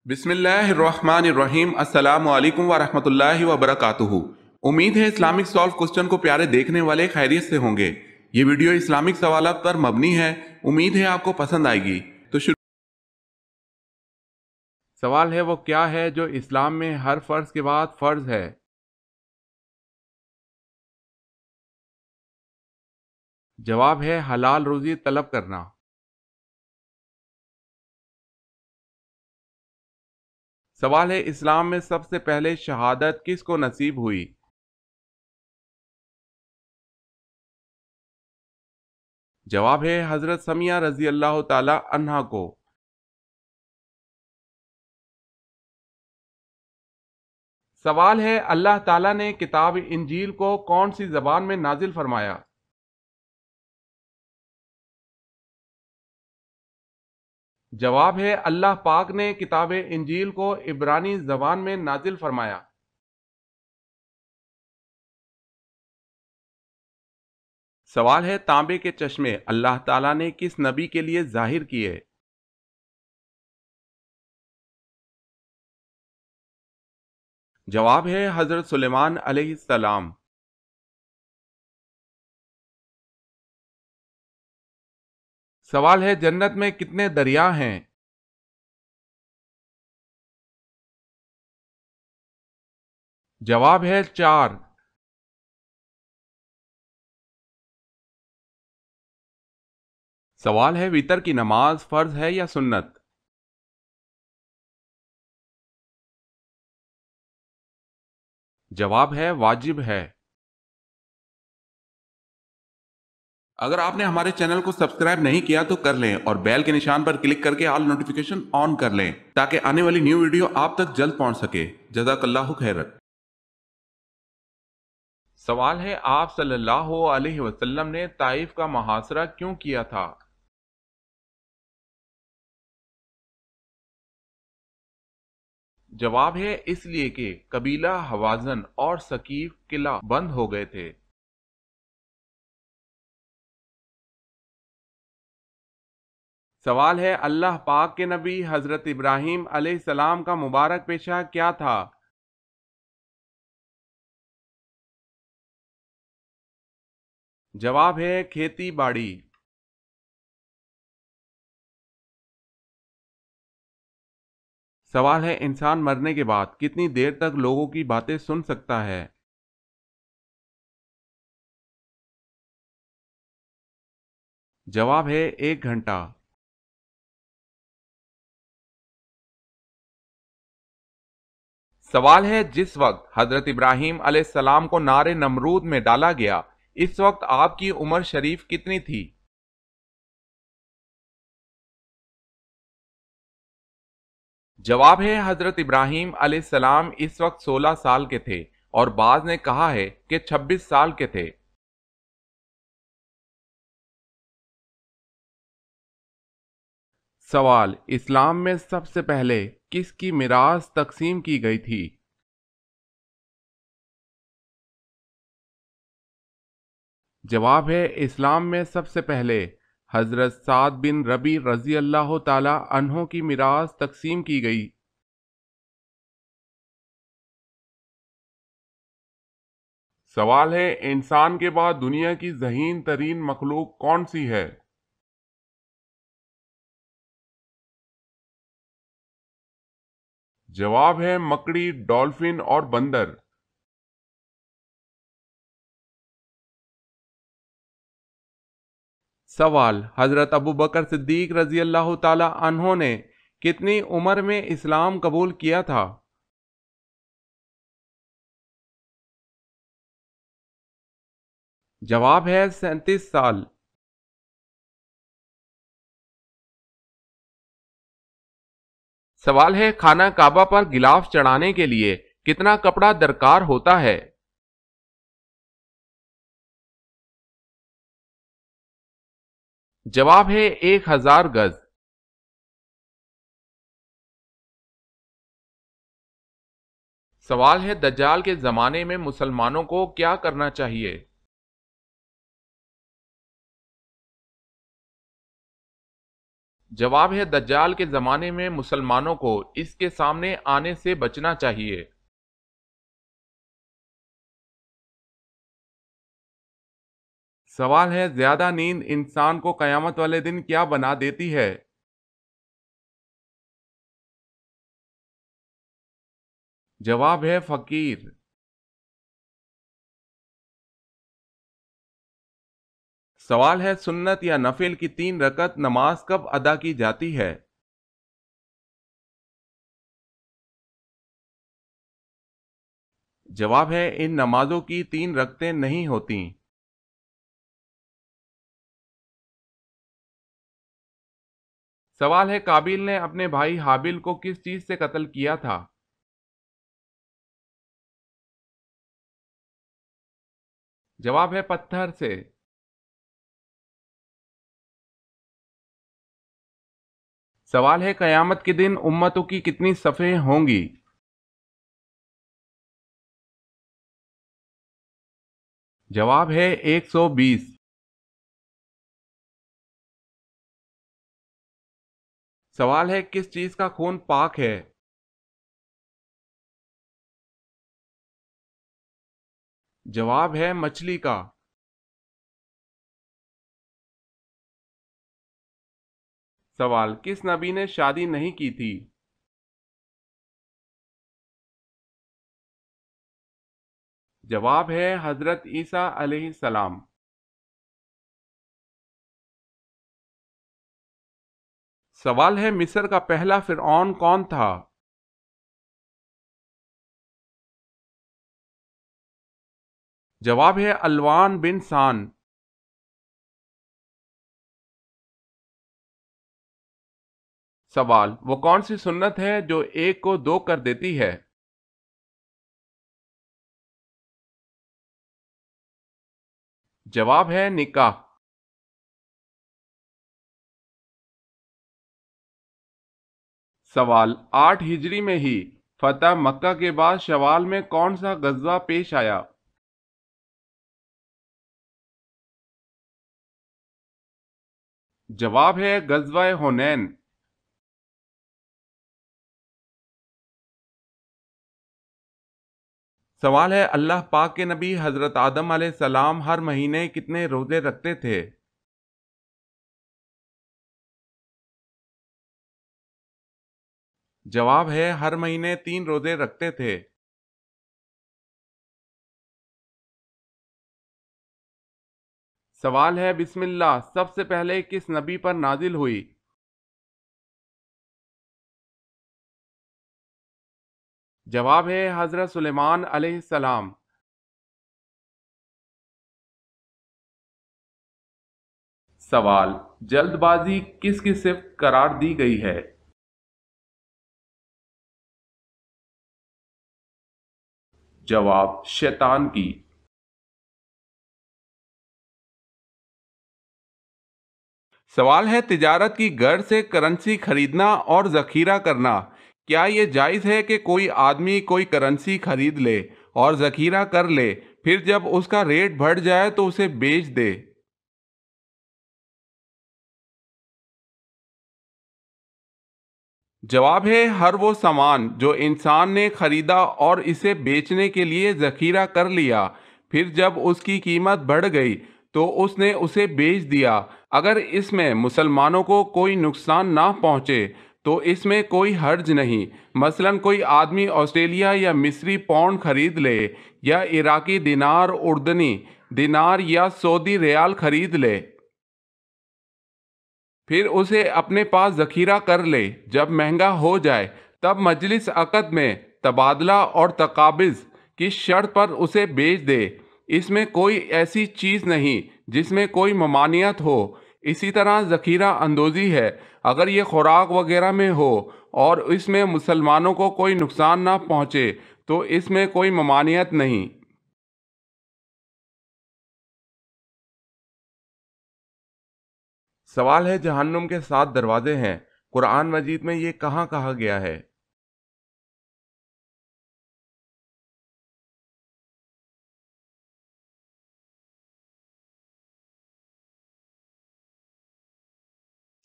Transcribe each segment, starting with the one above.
بسم اللہ الرحمن الرحیم۔ السلام علیکم ورحمۃ اللہ وبرکاتہ۔ امید ہے اسلامک سالو کوسچن کو پیارے دیکھنے والے خیریت سے ہوں گے۔ یہ ویڈیو اسلامک سوالات پر مبنی ہے، امید ہے آپ کو پسند آئے گی۔ تو سوال ہے وہ کیا ہے جو اسلام میں ہر فرض کے بعد فرض ہے؟ جواب ہے حلال روزی طلب کرنا۔ سوال ہے اسلام میں سب سے پہلے شہادت کس کو نصیب ہوئی؟ جواب ہے حضرت سمیہ رضی اللہ تعالی عنہا کو۔ سوال ہے اللہ تعالیٰ نے کتاب انجیل کو کون سی زبان میں نازل فرمایا؟ جواب ہے اللہ پاک نے کتاب انجیل کو عبرانی زبان میں نازل فرمایا۔ سوال ہے تانبے کے چشمے اللہ تعالیٰ نے کس نبی کے لیے ظاہر کیے؟ جواب ہے حضرت سلیمان علیہ السلام۔ سوال ہے جنت میں کتنے دریا ہیں؟ جواب ہے 4۔ سوال ہے وتر کی نماز فرض ہے یا سنت؟ جواب ہے واجب ہے۔ اگر آپ نے ہمارے چینل کو سبسکرائب نہیں کیا تو کر لیں اور بیل کے نشان پر کلک کر کے آل نوٹیفیکیشن آن کر لیں تاکہ آنے والی نیو ویڈیو آپ تک جلد پہنچ سکے۔ جزاک اللہ خیرت۔ سوال ہے آپ صلی اللہ علیہ وسلم نے طائف کا محاصرہ کیوں کیا تھا؟ جواب ہے اس لیے کہ قبیلہ حوازن اور ثقیف قلعہ بند ہو گئے تھے۔ سوال ہے اللہ پاک کے نبی حضرت ابراہیم علیہ السلام کا مبارک پیشہ کیا تھا؟ جواب ہے کھیتی باڑی۔ سوال ہے انسان مرنے کے بعد کتنی دیر تک لوگوں کی باتیں سن سکتا ہے؟ جواب ہے 1 گھنٹہ۔ سوال ہے جس وقت حضرت ابراہیم علیہ السلام کو نار نمرود میں ڈالا گیا اس وقت آپ کی عمر شریف کتنی تھی؟ جواب ہے حضرت ابراہیم علیہ السلام اس وقت 16 سال کے تھے اور بعض نے کہا ہے کہ 26 سال کے تھے۔ سوال اسلام میں سب سے پہلے کس کی میراث تقسیم کی گئی تھی؟ جواب ہے اسلام میں سب سے پہلے حضرت سعد بن ربی رضی اللہ تعالی عنہ کی میراث تقسیم کی گئی۔ سوال ہے انسان کے بعد دنیا کی ذہین ترین مخلوق کون سی ہے؟ جواب ہے مکڑی، ڈولفن اور بندر۔ سوال حضرت ابوبکر صدیق رضی اللہ تعالی عنہ نے کتنی عمر میں اسلام قبول کیا تھا؟ جواب ہے 37 سال۔ سوال ہے خانہ کعبہ پر غلاف چڑھانے کے لیے کتنا کپڑا درکار ہوتا ہے؟ جواب ہے 1000 گز۔ سوال ہے دجال کے زمانے میں مسلمانوں کو کیا کرنا چاہیے؟ جواب ہے دجال کے زمانے میں مسلمانوں کو اس کے سامنے آنے سے بچنا چاہیے۔ سوال ہے زیادہ نیند انسان کو قیامت والے دن کیا بنا دیتی ہے؟ جواب ہے فقیر۔ سوال ہے سنت یا نفل کی 3 رکعت نماز کب ادا کی جاتی ہے؟ جواب ہے ان نمازوں کی 3 رکعتیں نہیں ہوتیں۔ سوال ہے قابیل نے اپنے بھائی حابیل کو کس چیز سے قتل کیا تھا؟ جواب ہے پتھر سے۔ سوال ہے قیامت کے دن امتوں کی کتنی صفیں ہوں گی؟ جواب ہے 120۔ سوال ہے کس چیز کا خون پاک ہے؟ جواب ہے مچھلی کا۔ سوال کس نبی نے شادی نہیں کی تھی؟ جواب ہے حضرت عیسیٰ علیہ السلام۔ سوال ہے مصر کا پہلا فرعون کون تھا؟ جواب ہے الوان بن سان۔ سوال وہ کون سی سنت ہے جو ایک کو 2 کر دیتی ہے؟ جواب ہے نکاح۔ سوال 8 ہجری میں ہی فتح مکہ کے بعد شوال میں کون سا غزوہ پیش آیا؟ جواب ہے غزوہ حنین۔ سوال ہے اللہ پاک کے نبی حضرت آدم علیہ السلام ہر مہینے کتنے روزے رکھتے تھے؟ جواب ہے ہر مہینے 3 روزے رکھتے تھے۔ سوال ہے بسم اللہ سب سے پہلے کس نبی پر نازل ہوئی؟ جواب ہے حضرت سلیمان علیہ السلام۔ سوال جلد بازی کس کی صفت قرار دی گئی ہے؟ جواب شیطان کی۔ سوال ہے تجارت کی غرض سے کرنسی خریدنا اور ذخیرہ کرنا کیا یہ جائز ہے کہ کوئی آدمی کوئی کرنسی خرید لے اور ذخیرہ کر لے پھر جب اس کا ریٹ بڑھ جائے تو اسے بیچ دے؟ جواب ہے ہر وہ سامان جو انسان نے خریدا اور اسے بیچنے کے لیے ذخیرہ کر لیا پھر جب اس کی قیمت بڑھ گئی تو اس نے اسے بیچ دیا اگر اس میں مسلمانوں کو کوئی نقصان نہ پہنچے تو اس میں کوئی حرج نہیں۔ مثلا کوئی آدمی آسٹریلیا یا مصری پاؤنڈ خرید لے یا عراقی دینار اردنی دینار یا سعودی ریال خرید لے پھر اسے اپنے پاس ذخیرہ کر لے جب مہنگا ہو جائے تب مجلس عقد میں تبادلہ اور تقابض کی شرط پر اسے بیچ دے۔ اس میں کوئی ایسی چیز نہیں جس میں کوئی ممانعت ہو۔ اسی طرح ذخیرہ اندوزی ہے اگر یہ خوراک وغیرہ میں ہو اور اس میں مسلمانوں کو کوئی نقصان نہ پہنچے تو اس میں کوئی ممانعت نہیں۔ سوال ہے جہنم کے 7 دروازے ہیں قرآن مجید میں یہ کہاں کہا گیا ہے؟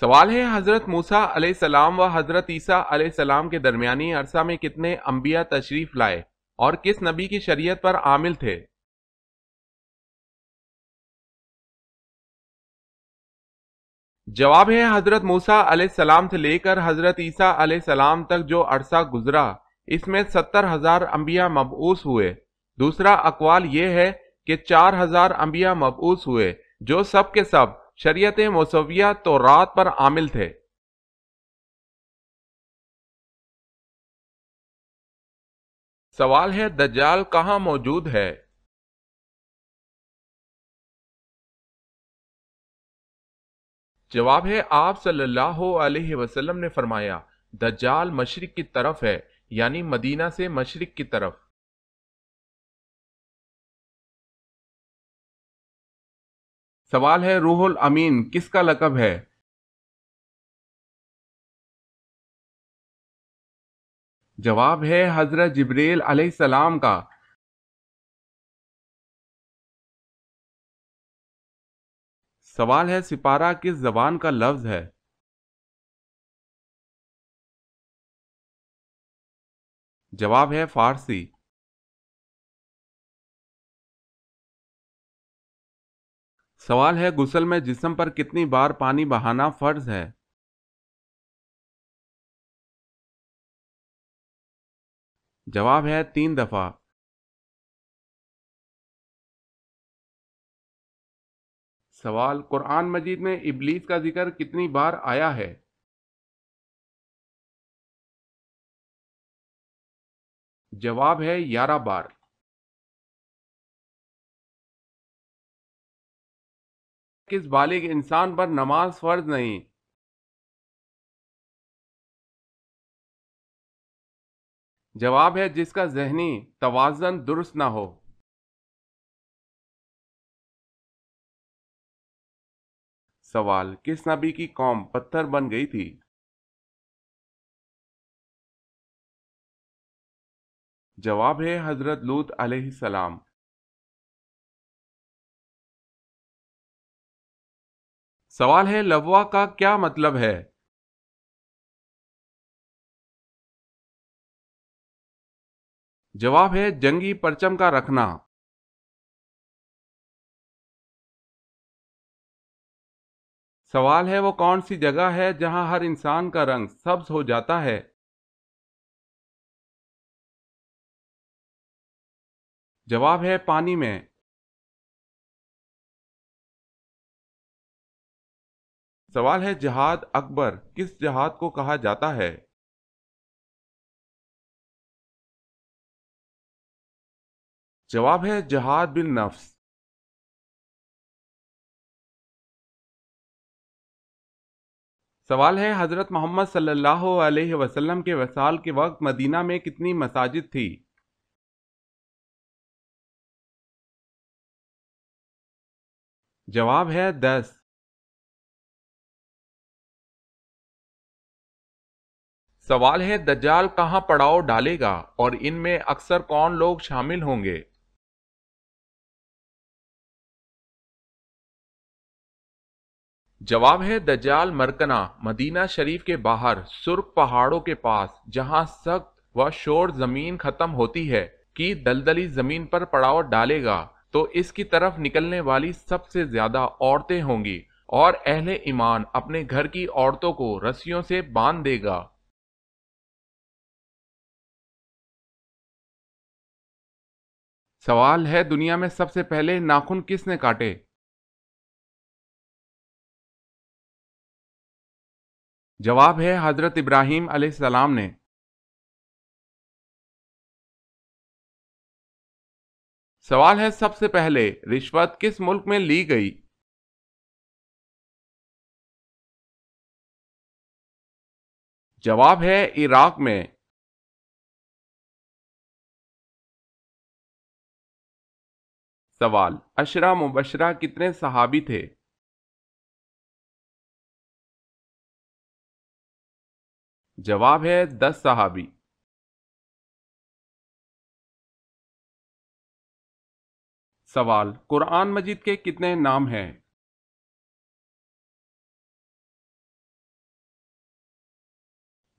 سوال ہے حضرت موسیٰ علیہ السلام و حضرت عیسیٰ علیہ السلام کے درمیانی عرصہ میں کتنے انبیاء تشریف لائے اور کس نبی کی شریعت پر عامل تھے؟ جواب ہے حضرت موسیٰ علیہ السلام سے لے کر حضرت عیسیٰ علیہ السلام تک جو عرصہ گزرا اس میں 70,000 انبیاء مبعوث ہوئے۔ دوسرا اقوال یہ ہے کہ 4,000 انبیاء مبعوث ہوئے جو سب کے سب شریعت موسویہ تورات پر عامل تھے۔ سوال ہے دجال کہاں موجود ہے؟ جواب ہے آپ صلی اللہ علیہ وسلم نے فرمایا دجال مشرق کی طرف ہے، یعنی مدینہ سے مشرق کی طرف۔ سوال ہے روح الامین کس کا لقب ہے؟ جواب ہے حضرت جبریل علیہ السلام کا۔ سوال ہے سپارہ کس زبان کا لفظ ہے؟ جواب ہے فارسی۔ سوال ہے غسل میں جسم پر کتنی بار پانی بہانا فرض ہے؟ جواب ہے 3 دفعہ۔ سوال قرآن مجید میں ابلیس کا ذکر کتنی بار آیا ہے؟ جواب ہے 11 بار۔ کس بالغ انسان پر نماز فرض نہیں؟ جواب ہے جس کا ذہنی توازن درست نہ ہو۔ سوال کس نبی کی قوم پتھر بن گئی تھی؟ جواب ہے حضرت لوط علیہ السلام۔ سوال ہے لوا کا کیا مطلب ہے؟ جواب ہے جنگی پرچم کا رکھنا۔ سوال ہے وہ کون سی جگہ ہے جہاں ہر انسان کا رنگ سبز ہو جاتا ہے؟ جواب ہے پانی میں۔ سوال ہے جہاد اکبر کس جہاد کو کہا جاتا ہے؟ جواب ہے جہاد بالنفس۔ سوال ہے حضرت محمد صلی اللہ علیہ وسلم کے وصال کے وقت مدینہ میں کتنی مساجد تھی؟ جواب ہے 10۔ سوال ہے دجال کہاں پڑاؤ ڈالے گا اور ان میں اکثر کون لوگ شامل ہوں گے؟ جواب ہے دجال مرکنا مدینہ شریف کے باہر سرخ پہاڑوں کے پاس جہاں سخت و شور زمین ختم ہوتی ہے کی دلدلی زمین پر پڑاؤ ڈالے گا تو اس کی طرف نکلنے والی سب سے زیادہ عورتیں ہوں گی اور اہل ایمان اپنے گھر کی عورتوں کو رسیوں سے باندھ دے گا۔ سوال ہے دنیا میں سب سے پہلے ناخن کس نے کاٹے؟ جواب ہے حضرت ابراہیم علیہ السلام نے۔ سوال ہے سب سے پہلے رشوت کس ملک میں لی گئی؟ جواب ہے عراق میں۔ سوال عشرہ مبشرہ کتنے صحابی تھے؟ جواب ہے 10 صحابی۔ سوال قرآن مجید کے کتنے نام ہیں؟